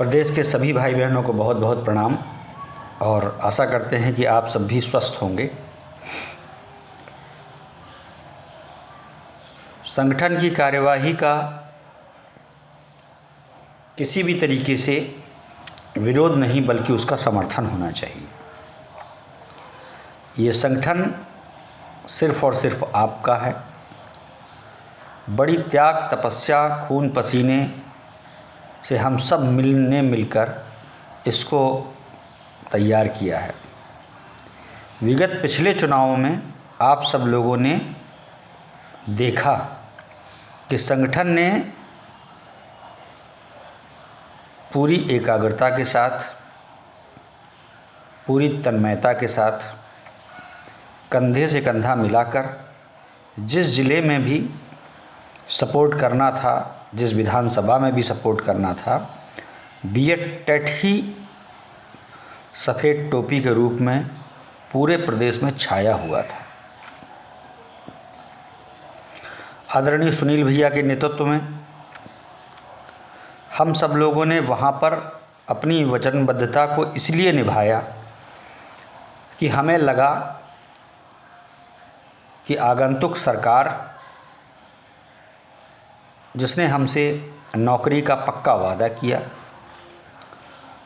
प्रदेश के सभी भाई बहनों को बहुत बहुत प्रणाम और आशा करते हैं कि आप सब भी स्वस्थ होंगे। संगठन की कार्यवाही का किसी भी तरीके से विरोध नहीं बल्कि उसका समर्थन होना चाहिए। ये संगठन सिर्फ़ और सिर्फ आपका है। बड़ी त्याग तपस्या खून पसीने से हम सब मिलकर इसको तैयार किया है। विगत पिछले चुनावों में आप सब लोगों ने देखा कि संगठन ने पूरी एकाग्रता के साथ, पूरी तन्मयता के साथ, कंधे से कंधा मिलाकर जिस ज़िले में भी सपोर्ट करना था, जिस विधानसभा में भी सपोर्ट करना था, बीएड टेट ही सफ़ेद टोपी के रूप में पूरे प्रदेश में छाया हुआ था। आदरणीय सुनील भैया के नेतृत्व में हम सब लोगों ने वहाँ पर अपनी वचनबद्धता को इसलिए निभाया कि हमें लगा कि आगंतुक सरकार जिसने हमसे नौकरी का पक्का वादा किया,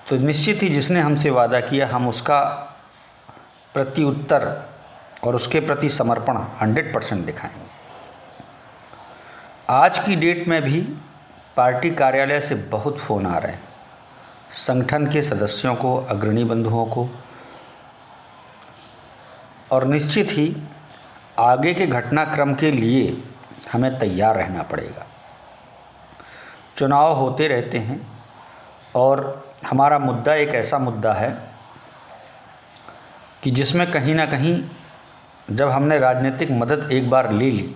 तो निश्चित ही जिसने हमसे वादा किया हम उसका प्रत्युत्तर और उसके प्रति समर्पण 100% दिखाएंगे। आज की डेट में भी पार्टी कार्यालय से बहुत फ़ोन आ रहे हैं, संगठन के सदस्यों को, अग्रणी बंधुओं को, और निश्चित ही आगे के घटनाक्रम के लिए हमें तैयार रहना पड़ेगा। चुनाव होते रहते हैं और हमारा मुद्दा एक ऐसा मुद्दा है कि जिसमें कहीं ना कहीं जब हमने राजनीतिक मदद एक बार ले ली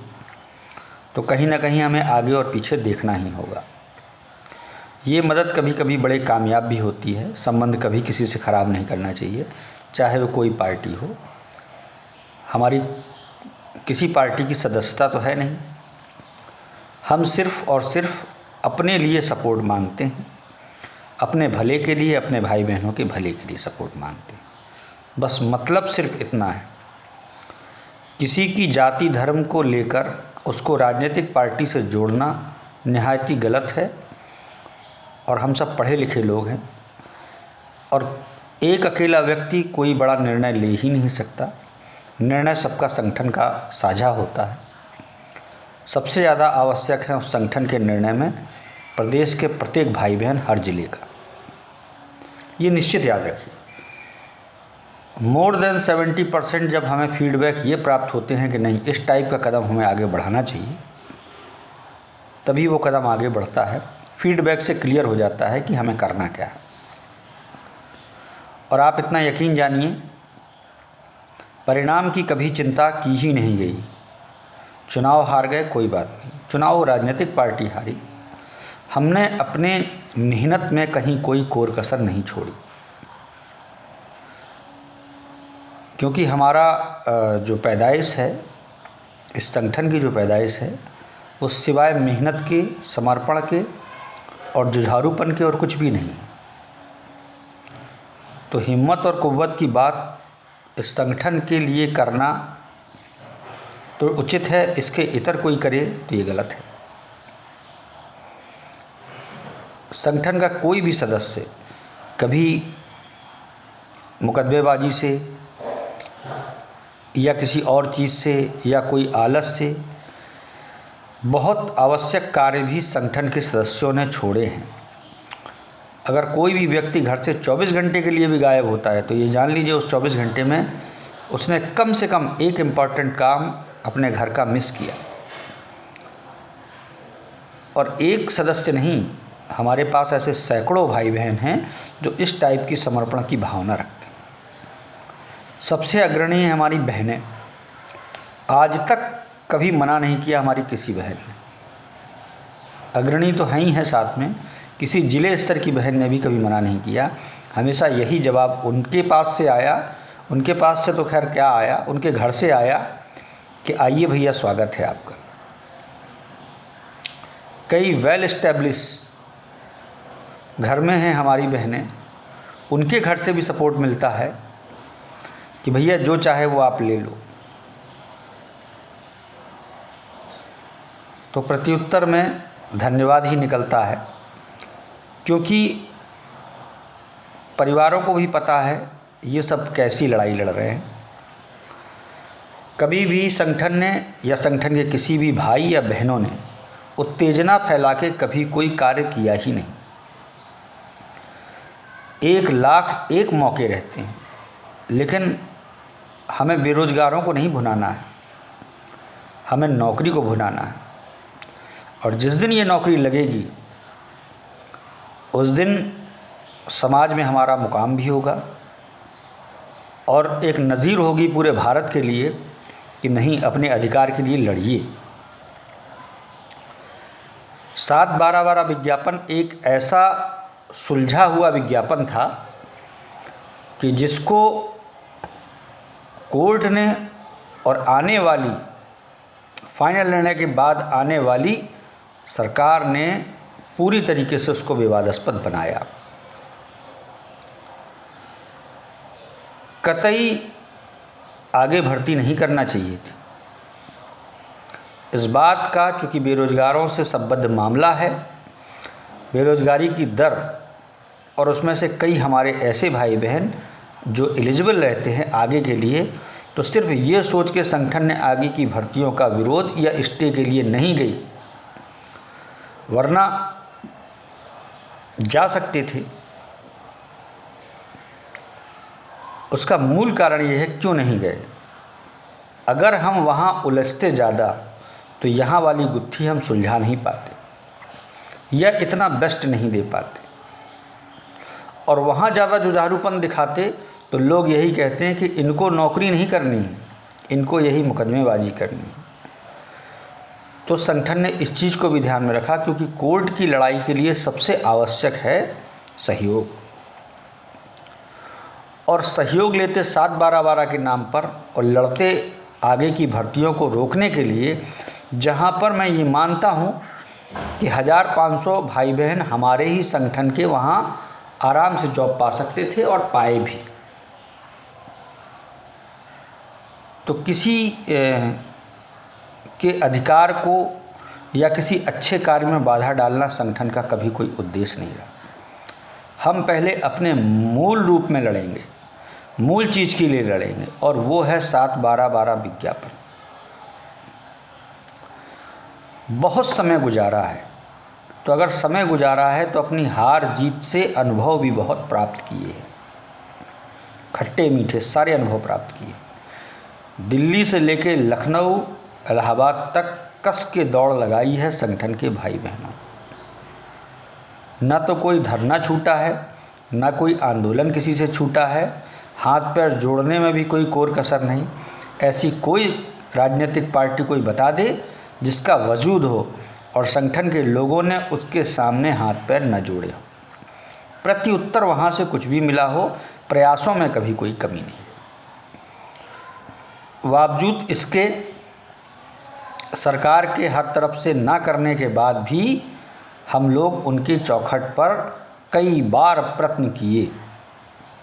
तो कहीं ना कहीं हमें आगे और पीछे देखना ही होगा। ये मदद कभी कभी बड़े कामयाब भी होती है। संबंध कभी किसी से ख़राब नहीं करना चाहिए, चाहे वो कोई पार्टी हो। हमारी किसी पार्टी की सदस्यता तो है नहीं, हम सिर्फ़ और सिर्फ अपने लिए सपोर्ट मांगते हैं, अपने भले के लिए, अपने भाई बहनों के भले के लिए सपोर्ट मांगते हैं। बस मतलब सिर्फ इतना है। किसी की जाति धर्म को लेकर उसको राजनीतिक पार्टी से जोड़ना निहायती गलत है और हम सब पढ़े लिखे लोग हैं और एक अकेला व्यक्ति कोई बड़ा निर्णय ले ही नहीं सकता। निर्णय सबका संगठन का साझा होता है। सबसे ज़्यादा आवश्यक है उस संगठन के निर्णय में प्रदेश के प्रत्येक भाई बहन हर जिले का। ये निश्चित याद रखिए। मोर देन 70% जब हमें फीडबैक ये प्राप्त होते हैं कि नहीं, इस टाइप का कदम हमें आगे बढ़ाना चाहिए, तभी वो कदम आगे बढ़ता है। फीडबैक से क्लियर हो जाता है कि हमें करना क्या है। और आप इतना यकीन जानिए, परिणाम की कभी चिंता की ही नहीं गई। चुनाव हार गए कोई बात नहीं, चुनाव राजनीतिक पार्टी हारी, हमने अपने मेहनत में कहीं कोई कोर कसर नहीं छोड़ी। क्योंकि हमारा जो पैदाइश है, इस संगठन की जो पैदाइश है, वो सिवाय मेहनत के, समर्पण के और जुझारूपन के और कुछ भी नहीं। तो हिम्मत और कुव्वत की बात इस संगठन के लिए करना तो उचित है, इसके इतर कोई करे तो ये गलत है। संगठन का कोई भी सदस्य कभी मुकदमेबाजी से या किसी और चीज़ से या कोई आलस से बहुत आवश्यक कार्य भी संगठन के सदस्यों ने छोड़े हैं। अगर कोई भी व्यक्ति घर से 24 घंटे के लिए भी गायब होता है तो ये जान लीजिए उस 24 घंटे में उसने कम से कम एक इम्पॉर्टेंट काम अपने घर का मिस किया। और एक सदस्य नहीं, हमारे पास ऐसे सैकड़ों भाई बहन हैं जो इस टाइप की समर्पण की भावना रखते हैं। सबसे अग्रणी है हमारी बहनें। आज तक कभी मना नहीं किया हमारी किसी बहन ने। अग्रणी तो हैं ही हैं, साथ में किसी जिले स्तर की बहन ने भी कभी मना नहीं किया। हमेशा यही जवाब उनके पास से आया। उनके पास से तो खैर क्या आया, उनके घर से आया कि आइए भैया, स्वागत है आपका। कई वेल एस्टेब्लिश घर में हैं हमारी बहनें, उनके घर से भी सपोर्ट मिलता है कि भैया जो चाहे वो आप ले लो। तो प्रत्युत्तर में धन्यवाद ही निकलता है, क्योंकि परिवारों को भी पता है ये सब कैसी लड़ाई लड़ रहे हैं। कभी भी संगठन ने या संगठन के किसी भी भाई या बहनों ने उत्तेजना फैला के कभी कोई कार्य किया ही नहीं। 1,00,000 मौके रहते हैं, लेकिन हमें बेरोज़गारों को नहीं भुनाना है, हमें नौकरी को भुनाना है। और जिस दिन ये नौकरी लगेगी उस दिन समाज में हमारा मुकाम भी होगा और एक नज़ीर होगी पूरे भारत के लिए कि नहीं, अपने अधिकार के लिए लड़िए। 7/12/12 विज्ञापन एक ऐसा सुलझा हुआ विज्ञापन था कि जिसको कोर्ट ने और आने वाली फाइनल निर्णय के बाद आने वाली सरकार ने पूरी तरीके से उसको विवादास्पद बनाया। कतई आगे भर्ती नहीं करना चाहिए थी। इस बात का, चूँकि बेरोज़गारों से संबद्ध मामला है, बेरोज़गारी की दर और उसमें से कई हमारे ऐसे भाई बहन जो एलिजिबल रहते हैं आगे के लिए, तो सिर्फ ये सोच के संगठन ने आगे की भर्तियों का विरोध या स्टे के लिए नहीं गई, वरना जा सकते थे। उसका मूल कारण ये है क्यों नहीं गए। अगर हम वहाँ उलझते ज़्यादा तो यहाँ वाली गुत्थी हम सुलझा नहीं पाते या इतना बेस्ट नहीं दे पाते। और वहाँ ज़्यादा जुझारूपन दिखाते तो लोग यही कहते हैं कि इनको नौकरी नहीं करनी है, इनको यही मुकदमेबाजी करनी है। तो संगठन ने इस चीज़ को भी ध्यान में रखा, क्योंकि कोर्ट की लड़ाई के लिए सबसे आवश्यक है सहयोग। और सहयोग लेते 7/12/12 के नाम पर और लड़ते आगे की भर्तियों को रोकने के लिए, जहां पर मैं ये मानता हूं कि 1500 भाई बहन हमारे ही संगठन के वहां आराम से जॉब पा सकते थे और पाए भी। तो किसी के अधिकार को या किसी अच्छे कार्य में बाधा डालना संगठन का कभी कोई उद्देश्य नहीं रहा। हम पहले अपने मूल रूप में लड़ेंगे, मूल चीज़ के लिए लड़ेंगे, और वो है 7/12/12 विज्ञापन। बहुत समय गुजारा है, तो अगर समय गुजारा है तो अपनी हार जीत से अनुभव भी बहुत प्राप्त किए हैं, खट्टे मीठे सारे अनुभव प्राप्त किए। दिल्ली से लेके लखनऊ इलाहाबाद तक कस के दौड़ लगाई है संगठन के भाई बहनों। ना तो कोई धरना छूटा है, ना कोई आंदोलन किसी से छूटा है, हाथ पैर जोड़ने में भी कोई कोर कसर नहीं। ऐसी कोई राजनीतिक पार्टी कोई बता दे जिसका वजूद हो और संगठन के लोगों ने उसके सामने हाथ पैर न जोड़े हो। प्रत्युत्तर वहाँ से कुछ भी मिला हो, प्रयासों में कभी कोई कमी नहीं। बावजूद इसके सरकार के हर तरफ से ना करने के बाद भी हम लोग उनकी चौखट पर कई बार प्रयत्न किए,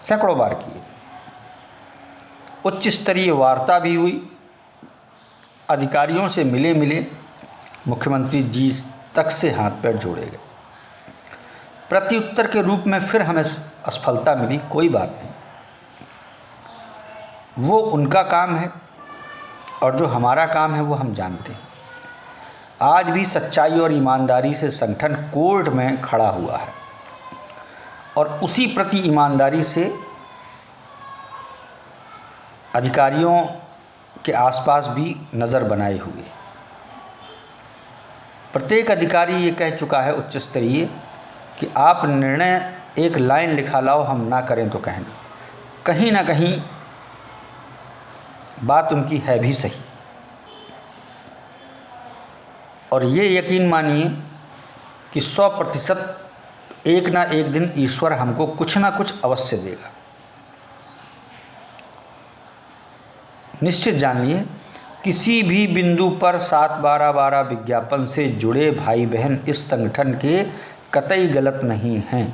सैकड़ों बार किए। उच्च स्तरीय वार्ता भी हुई, अधिकारियों से मिले, मुख्यमंत्री जी तक से हाथ पैर जोड़े गए। प्रत्युत्तर के रूप में फिर हमें असफलता मिली, कोई बात नहीं, वो उनका काम है और जो हमारा काम है वो हम जानते हैं। आज भी सच्चाई और ईमानदारी से संगठन कोर्ट में खड़ा हुआ है और उसी प्रति ईमानदारी से अधिकारियों के आसपास भी नज़र बनाए हुए। प्रत्येक अधिकारी ये कह चुका है उच्च स्तरीय कि आप निर्णय एक लाइन लिखा लाओ, हम ना करें तो कहना। कहीं ना कहीं बात उनकी है भी सही। और ये यकीन मानिए कि 100% एक ना एक दिन ईश्वर हमको कुछ ना कुछ अवश्य देगा। निश्चित जानिए, किसी भी बिंदु पर 7/12/12 विज्ञापन से जुड़े भाई बहन इस संगठन के कतई गलत नहीं हैं।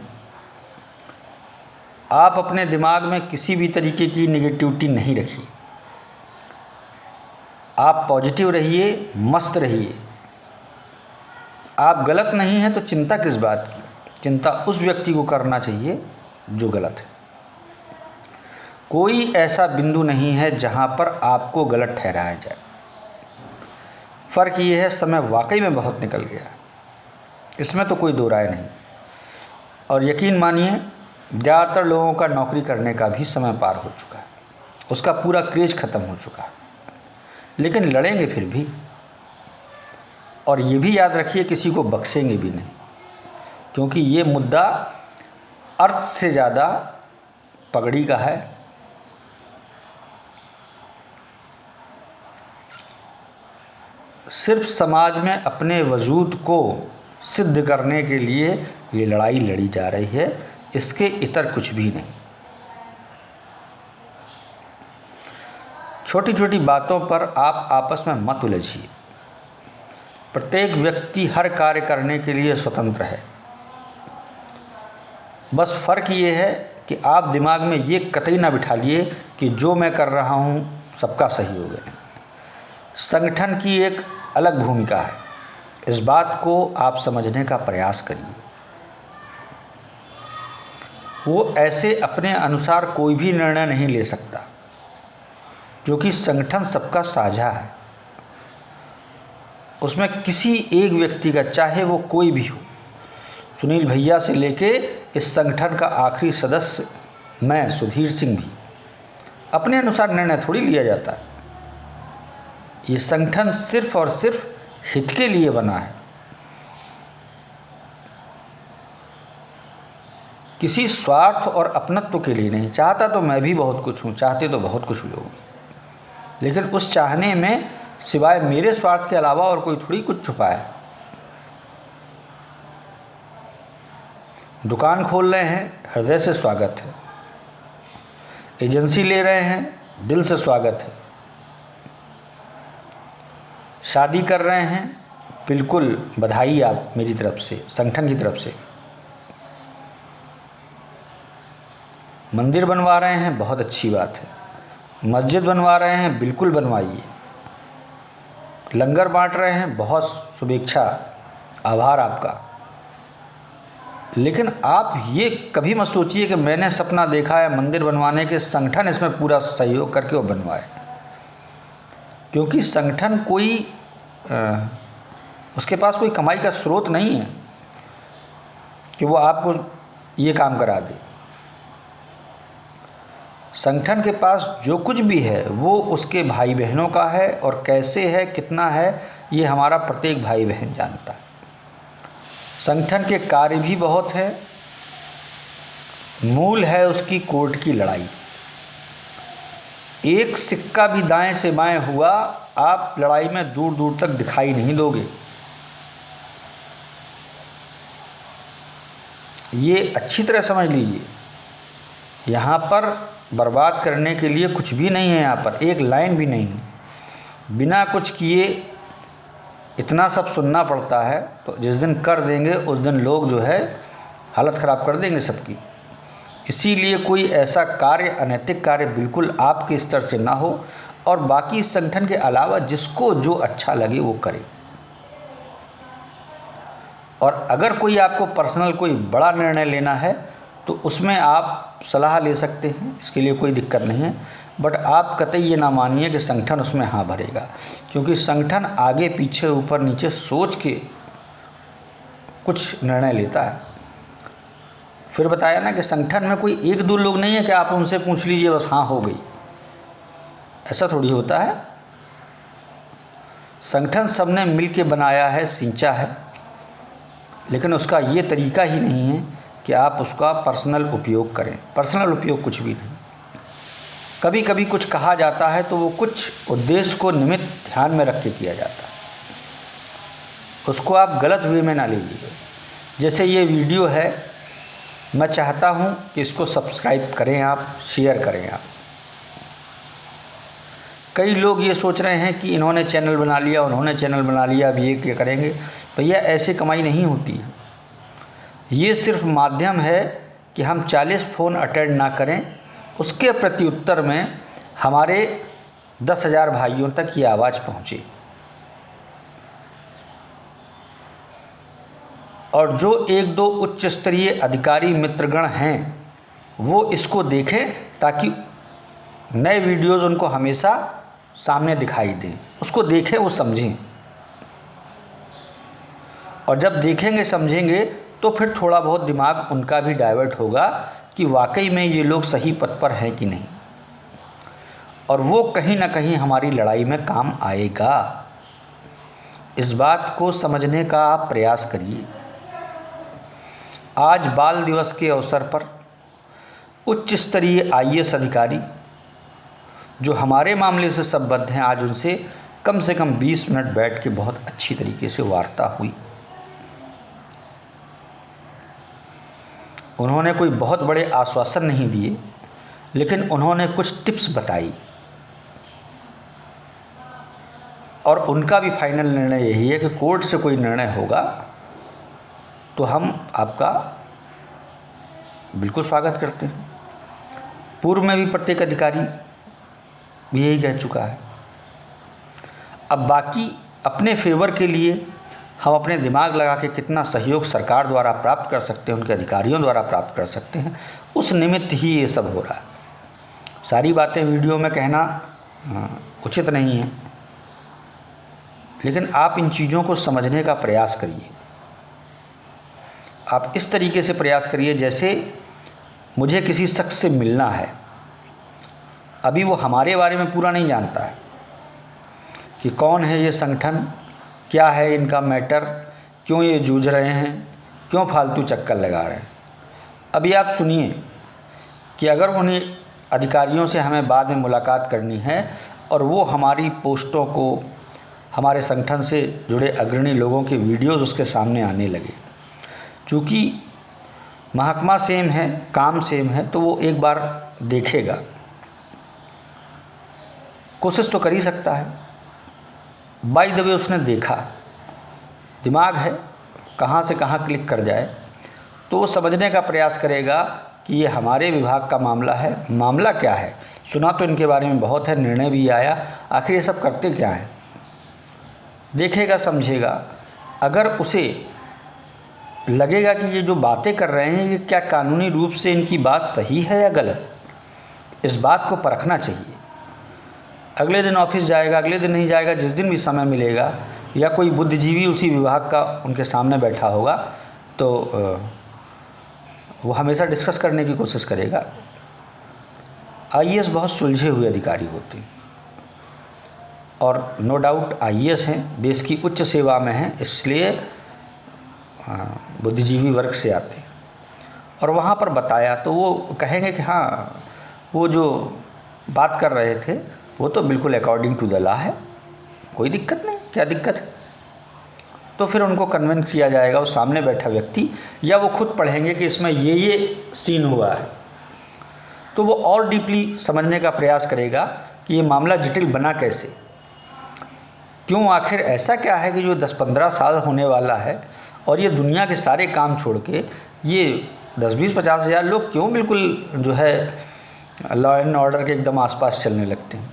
आप अपने दिमाग में किसी भी तरीके की नेगेटिविटी नहीं रखिए। आप पॉजिटिव रहिए, मस्त रहिए। आप गलत नहीं हैं तो चिंता किस बात की? चिंता उस व्यक्ति को करना चाहिए जो गलत है। कोई ऐसा बिंदु नहीं है जहाँ पर आपको गलत ठहराया जाए। फ़र्क ये है, समय वाकई में बहुत निकल गया, इसमें तो कोई दो राय नहीं। और यकीन मानिए, ज़्यादातर लोगों का नौकरी करने का भी समय पार हो चुका है, उसका पूरा क्रेज ख़त्म हो चुका है। लेकिन लड़ेंगे फिर भी, और ये भी याद रखिए किसी को बख्शेंगे भी नहीं, क्योंकि ये मुद्दा अर्थ से ज़्यादा पगड़ी का है। सिर्फ समाज में अपने वजूद को सिद्ध करने के लिए ये लड़ाई लड़ी जा रही है, इसके इतर कुछ भी नहीं। छोटी छोटी बातों पर आप आपस में मत उलझिए। प्रत्येक व्यक्ति हर कार्य करने के लिए स्वतंत्र है। बस फ़र्क ये है कि आप दिमाग में ये कतई ना बिठा लिए कि जो मैं कर रहा हूँ सबका सहयोग है। संगठन की एक अलग भूमिका है, इस बात को आप समझने का प्रयास करिए। वो ऐसे अपने अनुसार कोई भी निर्णय नहीं ले सकता, क्योंकि संगठन सबका साझा है। उसमें किसी एक व्यक्ति का, चाहे वो कोई भी हो, सुनील भैया से लेके इस संगठन का आखिरी सदस्य मैं सुधीर सिंह भी, अपने अनुसार निर्णय थोड़ी लिया जाता है। ये संगठन सिर्फ और सिर्फ हित के लिए बना है, किसी स्वार्थ और अपनत्व के लिए नहीं। चाहता तो मैं भी बहुत कुछ हूँ, चाहते तो बहुत कुछ लोग, लेकिन उस चाहने में सिवाय मेरे स्वार्थ के अलावा और कोई थोड़ी कुछ छुपा है। दुकान खोल रहे हैं, हृदय से स्वागत है। एजेंसी ले रहे हैं, दिल से स्वागत है। शादी कर रहे हैं, बिल्कुल बधाई आप मेरी तरफ से, संगठन की तरफ से। मंदिर बनवा रहे हैं, बहुत अच्छी बात है। मस्जिद बनवा रहे हैं, बिल्कुल बनवाइए। लंगर बांट रहे हैं, बहुत शुभेच्छा, आभार आपका। लेकिन आप ये कभी मत सोचिए कि मैंने सपना देखा है मंदिर बनवाने के, संगठन इसमें पूरा सहयोग करके वो बनवाए। क्योंकि संगठन कोई उसके पास कोई कमाई का स्रोत नहीं है कि वो आपको ये काम करा दे। संगठन के पास जो कुछ भी है वो उसके भाई बहनों का है, और कैसे है, कितना है, ये हमारा प्रत्येक भाई बहन जानता है। संगठन के कार्य भी बहुत है, मूल है उसकी कोर्ट की लड़ाई। एक सिक्का भी दाएं से बाएं हुआ, आप लड़ाई में दूर दूर तक दिखाई नहीं दोगे। ये अच्छी तरह समझ लीजिए। यहाँ पर बर्बाद करने के लिए कुछ भी नहीं है, यहाँ पर एक लाइन भी नहीं है। बिना कुछ किए इतना सब सुनना पड़ता है, तो जिस दिन कर देंगे उस दिन लोग जो है हालत ख़राब कर देंगे सबकी। इसीलिए कोई ऐसा कार्य, अनैतिक कार्य बिल्कुल आपके स्तर से ना हो, और बाकी संगठन के अलावा जिसको जो अच्छा लगे वो करे। और अगर कोई आपको पर्सनल कोई बड़ा निर्णय लेना है तो उसमें आप सलाह ले सकते हैं, इसके लिए कोई दिक्कत नहीं है। बट आप कतई ये ना मानिए कि संगठन उसमें हाँ भरेगा, क्योंकि संगठन आगे पीछे ऊपर नीचे सोच के कुछ निर्णय लेता है। फिर बताया ना कि संगठन में कोई एक दो लोग नहीं है कि आप उनसे पूछ लीजिए बस हाँ हो गई, ऐसा थोड़ी होता है। संगठन सबने मिल के बनाया है, सींचा है, लेकिन उसका ये तरीका ही नहीं है कि आप उसका पर्सनल उपयोग करें। पर्सनल उपयोग कुछ भी नहीं। कभी कभी कुछ कहा जाता है तो वो कुछ उद्देश्य को निमित्त ध्यान में रख के किया जाता है, उसको आप गलत वे में ना लीजिए। जैसे ये वीडियो है, मैं चाहता हूँ कि इसको सब्सक्राइब करें आप, शेयर करें आप। कई लोग ये सोच रहे हैं कि इन्होंने चैनल बना लिया, उन्होंने चैनल बना लिया, अब ये क्या करेंगे। भैया ऐसे कमाई नहीं होती है। ये सिर्फ माध्यम है कि हम 40 फ़ोन अटेंड ना करें, उसके प्रत्युत्तर में हमारे 10,000 भाइयों तक ये आवाज़ पहुँचे। और जो 1-2 उच्च स्तरीय अधिकारी मित्रगण हैं वो इसको देखें ताकि नए वीडियोज़ उनको हमेशा सामने दिखाई दें, उसको देखें, वो समझें। और जब देखेंगे समझेंगे तो फिर थोड़ा बहुत दिमाग उनका भी डाइवर्ट होगा कि वाकई में ये लोग सही पथ पर हैं कि नहीं, और वो कहीं ना कहीं हमारी लड़ाई में काम आएगा। इस बात को समझने का आप प्रयास करिए। आज बाल दिवस के अवसर पर उच्च स्तरीय IAS अधिकारी जो हमारे मामले से संबद्ध हैं, आज उनसे कम से कम 20 मिनट बैठ के बहुत अच्छी तरीके से वार्ता हुई। उन्होंने कोई बहुत बड़े आश्वासन नहीं दिए, लेकिन उन्होंने कुछ टिप्स बताई, और उनका भी फाइनल निर्णय यही है कि कोर्ट से कोई निर्णय होगा तो हम आपका बिल्कुल स्वागत करते हैं। पूर्व में भी प्रत्येक अधिकारी भी यही कह चुका है। अब बाकी अपने फेवर के लिए हम अपने दिमाग लगा के कितना सहयोग सरकार द्वारा प्राप्त कर सकते हैं, उनके अधिकारियों द्वारा प्राप्त कर सकते हैं, उस निमित्त ही ये सब हो रहा है। सारी बातें वीडियो में कहना उचित नहीं है, लेकिन आप इन चीज़ों को समझने का प्रयास करिए। आप इस तरीके से प्रयास करिए जैसे मुझे किसी शख्स से मिलना है, अभी वो हमारे बारे में पूरा नहीं जानता है कि कौन है ये संगठन, क्या है इनका मैटर, क्यों ये जूझ रहे हैं, क्यों फालतू चक्कर लगा रहे हैं। अभी आप सुनिए कि अगर उन्हें अधिकारियों से हमें बाद में मुलाकात करनी है और वो हमारी पोस्टों को, हमारे संगठन से जुड़े अग्रणी लोगों के वीडियोज़ उसके सामने आने लगे, चूँकि महकमा सेम है, काम सेम है, तो वो एक बार देखेगा, कोशिश तो कर ही सकता है। बाय द वे उसने देखा, दिमाग है, कहाँ से कहाँ क्लिक कर जाए, तो वो समझने का प्रयास करेगा कि ये हमारे विभाग का मामला है। मामला क्या है, सुना तो इनके बारे में बहुत है, निर्णय भी आया, आखिर ये सब करते क्या हैं, देखेगा, समझेगा। अगर उसे लगेगा कि ये जो बातें कर रहे हैं ये क्या कानूनी रूप से इनकी बात सही है या गलत, इस बात को परखना चाहिए। अगले दिन ऑफिस जाएगा, अगले दिन नहीं जाएगा, जिस दिन भी समय मिलेगा, या कोई बुद्धिजीवी उसी विभाग का उनके सामने बैठा होगा तो वो हमेशा डिस्कस करने की कोशिश करेगा। IAS बहुत सुलझे हुए अधिकारी होते हैं, और नो डाउट IAS हैं, देश की उच्च सेवा में हैं, इसलिए बुद्धिजीवी वर्ग से आते हैं। और वहाँ पर बताया तो वो कहेंगे कि हाँ, वो जो बात कर रहे थे वो तो बिल्कुल अकॉर्डिंग टू द लॉ है, कोई दिक्कत नहीं, क्या दिक्कत है। तो फिर उनको कन्विंस किया जाएगा, उस सामने बैठा व्यक्ति, या वो खुद पढ़ेंगे कि इसमें ये सीन हुआ है, तो वो और डीपली समझने का प्रयास करेगा कि ये मामला जटिल बना कैसे, क्यों, आखिर ऐसा क्या है कि जो 10-15 साल होने वाला है और ये दुनिया के सारे काम छोड़ के ये 10-20-50 हज़ार लोग क्यों बिल्कुल जो है लॉ एंड ऑर्डर के एकदम आसपास चलने लगते हैं।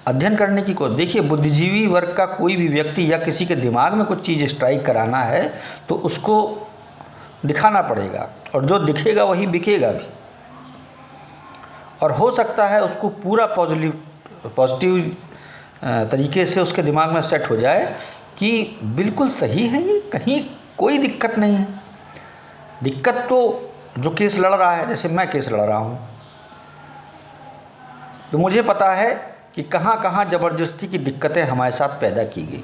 अध्ययन करने की कोशिश, देखिए बुद्धिजीवी वर्ग का कोई भी व्यक्ति या किसी के दिमाग में कुछ चीज़ स्ट्राइक कराना है तो उसको दिखाना पड़ेगा, और जो दिखेगा वही बिकेगा भी, और हो सकता है उसको पूरा पॉजिटिव तरीके से उसके दिमाग में सेट हो जाए कि बिल्कुल सही है, ये कहीं कोई दिक्कत नहीं है। दिक्कत तो जो केस लड़ रहा है, जैसे मैं केस लड़ रहा हूँ, तो मुझे पता है कि कहाँ कहाँ ज़बरदस्ती की दिक्कतें हमारे साथ पैदा की गई,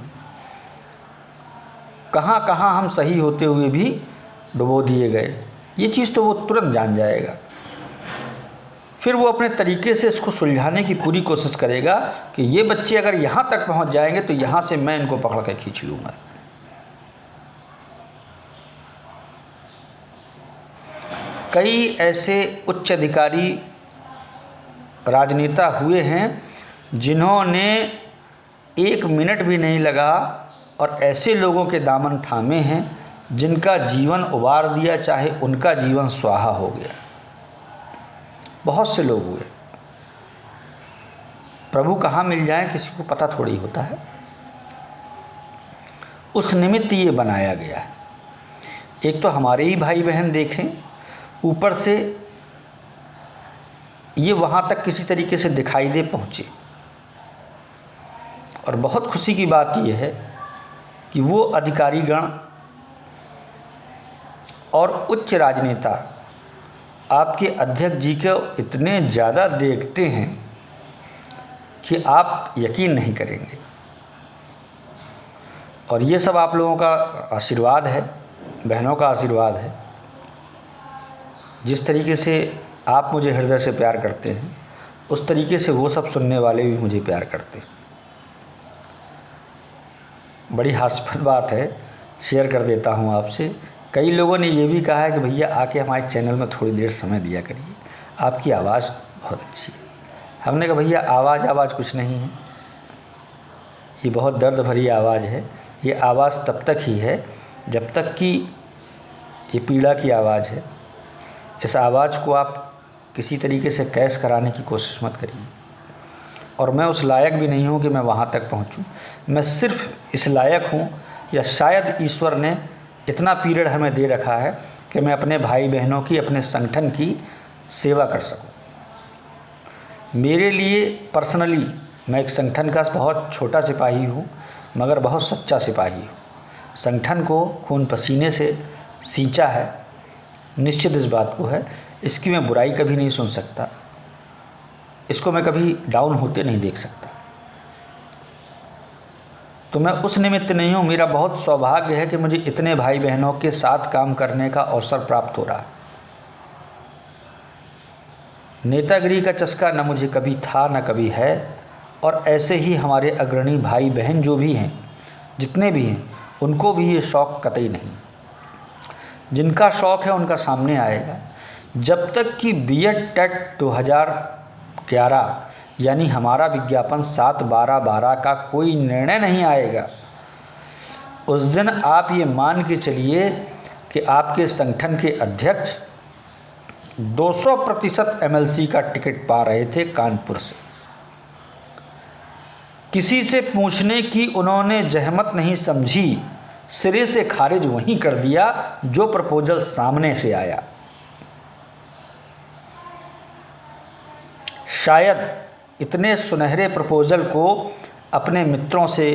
कहाँ कहाँ हम सही होते हुए भी डुबो दिए गए। ये चीज़ तो वो तुरंत जान जाएगा, फिर वो अपने तरीके से इसको सुलझाने की पूरी कोशिश करेगा कि ये बच्चे अगर यहाँ तक पहुँच जाएंगे तो यहाँ से मैं इनको पकड़ कर खींच लूँगा। कई ऐसे उच्च अधिकारी राजनेता हुए हैं जिन्होंने 1 मिनट भी नहीं लगा और ऐसे लोगों के दामन थामे हैं जिनका जीवन उबार दिया, चाहे उनका जीवन स्वाहा हो गया। बहुत से लोग हुए। प्रभु कहाँ मिल जाए किसी को पता थोड़ी होता है। उस निमित्त ये बनाया गया है। एक तो हमारे ही भाई बहन देखें, ऊपर से ये वहाँ तक किसी तरीके से दिखाई दे पहुँचे। और बहुत खुशी की बात यह है कि वो अधिकारीगण और उच्च राजनेता आपके अध्यक्ष जी को इतने ज़्यादा देखते हैं कि आप यकीन नहीं करेंगे। और ये सब आप लोगों का आशीर्वाद है, बहनों का आशीर्वाद है। जिस तरीके से आप मुझे हृदय से प्यार करते हैं, उस तरीके से वो सब सुनने वाले भी मुझे प्यार करते हैं। बड़ी हास्यास्पद बात है, शेयर कर देता हूँ आपसे। कई लोगों ने ये भी कहा है कि भैया आके हमारे चैनल में थोड़ी देर समय दिया करिए, आपकी आवाज़ बहुत अच्छी है। हमने कहा भैया आवाज़ कुछ नहीं है, ये बहुत दर्द भरी आवाज़ है। ये आवाज़ तब तक ही है जब तक कि ये पीड़ा की आवाज़ है। इस आवाज़ को आप किसी तरीके से कैश कराने की कोशिश मत करिए। और मैं उस लायक भी नहीं हूँ कि मैं वहाँ तक पहुँचूँ। मैं सिर्फ इस लायक हूँ, या शायद ईश्वर ने इतना पीरियड हमें दे रखा है कि मैं अपने भाई बहनों की, अपने संगठन की सेवा कर सकूँ। मेरे लिए पर्सनली मैं एक संगठन का बहुत छोटा सिपाही हूँ, मगर बहुत सच्चा सिपाही हूँ। संगठन को खून पसीने से सींचा है, निश्चित इस बात को है। इसकी मैं बुराई कभी नहीं सुन सकता, इसको मैं कभी डाउन होते नहीं देख सकता। तो मैं उस निमित्त नहीं हूँ। मेरा बहुत सौभाग्य है कि मुझे इतने भाई बहनों के साथ काम करने का अवसर प्राप्त हो रहा है। नेतागिरी का चस्का न मुझे कभी था न कभी है। और ऐसे ही हमारे अग्रणी भाई बहन जो भी हैं, जितने भी हैं, उनको भी ये शौक़ कतई नहीं। जिनका शौक़ है उनका सामने आएगा। जब तक कि बीएड टेट 2011 यानी हमारा विज्ञापन 7/12/12 का कोई निर्णय नहीं आएगा, उस दिन आप ये मान के चलिए कि आपके संगठन के अध्यक्ष 200% एमएलसी का टिकट पा रहे थे कानपुर से। किसी से पूछने की उन्होंने जहमत नहीं समझी, सिरे से खारिज वहीं कर दिया जो प्रपोजल सामने से आया। शायद इतने सुनहरे प्रपोजल को अपने मित्रों से,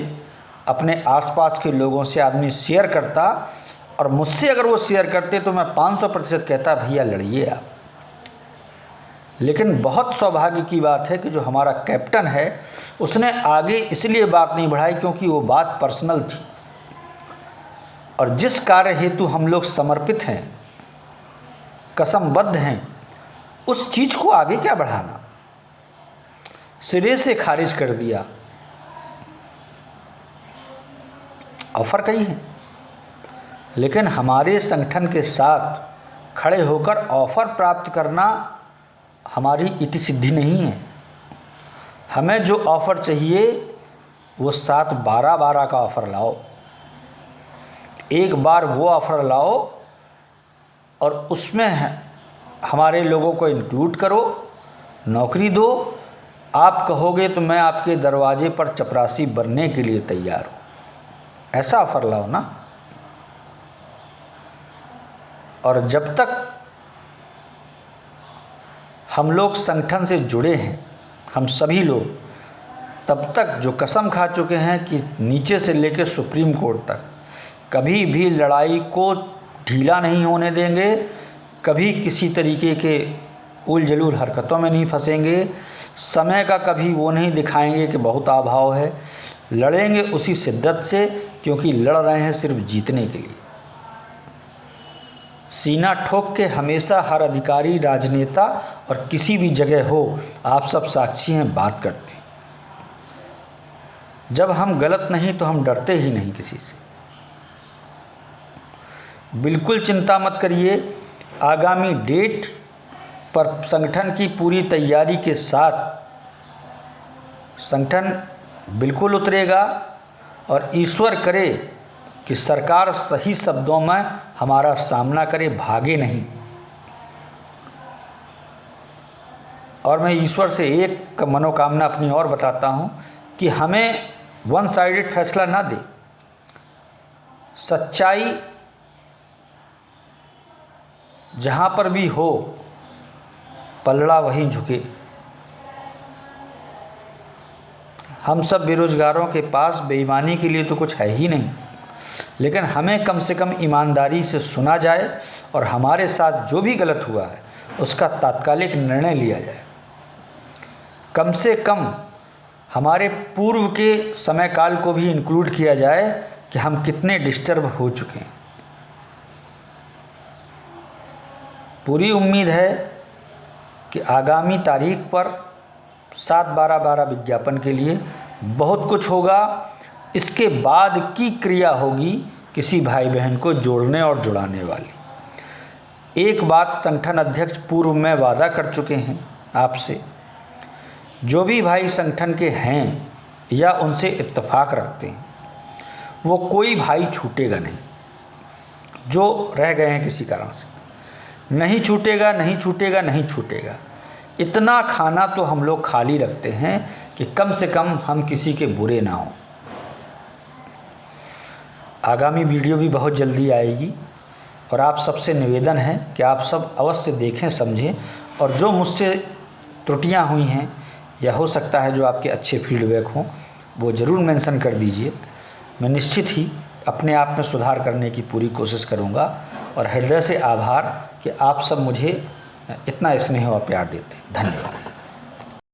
अपने आसपास के लोगों से आदमी शेयर करता, और मुझसे अगर वो शेयर करते तो मैं 500% कहता भैया लड़िए आप। लेकिन बहुत सौभाग्य की बात है कि जो हमारा कैप्टन है उसने आगे इसलिए बात नहीं बढ़ाई क्योंकि वो बात पर्सनल थी। और जिस कार्य हेतु हम लोग समर्पित हैं, कसमबद्ध हैं, उस चीज़ को आगे क्या बढ़ाना, सिरे से खारिज कर दिया। ऑफ़र कई हैं, लेकिन हमारे संगठन के साथ खड़े होकर ऑफ़र प्राप्त करना हमारी इति सिद्धि नहीं है। हमें जो ऑफ़र चाहिए वो 7/12/12 का ऑफ़र लाओ। एक बार वो ऑफ़र लाओ और उसमें हमारे लोगों को इंक्लूड करो, नौकरी दो। आप कहोगे तो मैं आपके दरवाजे पर चपरासी बनने के लिए तैयार हूँ, ऐसा ऑफ़र लाओ ना। और जब तक हम लोग संगठन से जुड़े हैं, हम सभी लोग, तब तक जो कसम खा चुके हैं कि नीचे से लेकर सुप्रीम कोर्ट तक कभी भी लड़ाई को ढीला नहीं होने देंगे, कभी किसी तरीके के उल जलूल हरकतों में नहीं फंसेंगे, समय का कभी वो नहीं दिखाएंगे कि बहुत अभाव है। लड़ेंगे उसी शिद्दत से, क्योंकि लड़ रहे हैं सिर्फ जीतने के लिए। सीना ठोक के हमेशा हर अधिकारी, राजनेता और किसी भी जगह हो, आप सब साक्षी हैं, बात करते हैं। जब हम गलत नहीं तो हम डरते ही नहीं किसी से। बिल्कुल चिंता मत करिए, आगामी डेट पर संगठन की पूरी तैयारी के साथ संगठन बिल्कुल उतरेगा। और ईश्वर करे कि सरकार सही शब्दों में हमारा सामना करे, भागे नहीं। और मैं ईश्वर से एक मनोकामना अपनी और बताता हूँ कि हमें वन साइडेड फैसला ना दे। सच्चाई जहाँ पर भी हो, पलड़ा वहीं झुके। हम सब बेरोज़गारों के पास बेईमानी के लिए तो कुछ है ही नहीं, लेकिन हमें कम से कम ईमानदारी से सुना जाए और हमारे साथ जो भी गलत हुआ है उसका तात्कालिक निर्णय लिया जाए। कम से कम हमारे पूर्व के समय काल को भी इंक्लूड किया जाए कि हम कितने डिस्टर्ब हो चुके हैं। पूरी उम्मीद है कि आगामी तारीख पर 7/12/12 विज्ञापन के लिए बहुत कुछ होगा। इसके बाद की क्रिया होगी किसी भाई बहन को जोड़ने और जुड़ाने वाली। एक बात संगठन अध्यक्ष पूर्व में वादा कर चुके हैं आपसे, जो भी भाई संगठन के हैं या उनसे इत्तेफाक रखते हैं, वो कोई भाई छूटेगा नहीं। जो रह गए हैं किसी कारण से, नहीं छूटेगा, नहीं छूटेगा, नहीं छूटेगा। इतना खाना तो हम लोग खाली रखते हैं कि कम से कम हम किसी के बुरे ना हों। आगामी वीडियो भी बहुत जल्दी आएगी और आप सबसे निवेदन है कि आप सब अवश्य देखें, समझें, और जो मुझसे त्रुटियां हुई हैं या हो सकता है जो आपके अच्छे फीडबैक हों वो ज़रूर मेंशन कर दीजिए। मैं निश्चित ही अपने आप में सुधार करने की पूरी कोशिश करूंगा और हृदय से आभार कि आप सब मुझे इतना स्नेह और प्यार देते हैं। धन्यवाद।